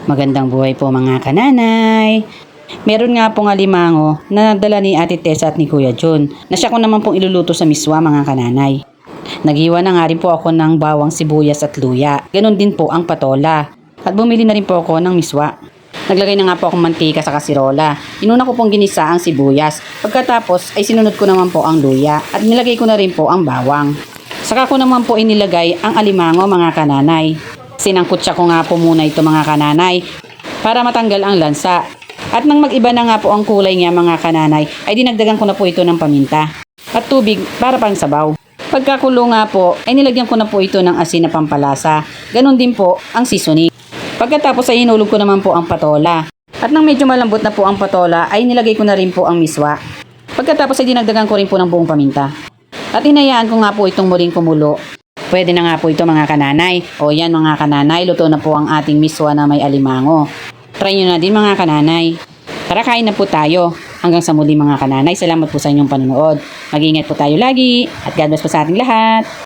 Magandang buhay po mga kananay. Meron nga pong alimango na nadala ni Ate Tessa at ni Kuya John na siya ko naman pong iluluto sa miswa mga kananay. Naghiwa na nga rin po ako ng bawang sibuyas at luya. Ganon din po ang patola. At bumili na rin po ako ng miswa. Naglagay na nga po akong mantika sa kasirola. Inuna ko pong ginisa ang sibuyas. Pagkatapos ay sinunod ko naman po ang luya at nilagay ko na rin po ang bawang. Saka ko naman po inilagay ang alimango mga kananay. Sinangkutsa ko nga po muna ito mga kananay para matanggal ang lansa. At nang mag-iba na nga po ang kulay niya mga kananay ay dinagdagan ko na po ito ng paminta at tubig para pang sabaw. Pagkakulo nga po ay nilagyan ko na po ito ng asin na pampalasa. Ganon din po ang seasoning. Pagkatapos ay hinulog ko naman po ang patola. At nang medyo malambot na po ang patola ay nilagay ko na rin po ang miswa. Pagkatapos ay dinagdagan ko rin po ng buong paminta. At hinayaan ko nga po itong muling kumulo. Pwede na nga po ito mga kananay. O yan mga kananay, luto na po ang ating miswa na may alimango. Try nyo na din mga kananay. Tara kain na po tayo. Hanggang sa muli mga kananay, salamat po sa inyong panonood. Mag-iingat po tayo lagi at God bless po sa ating lahat.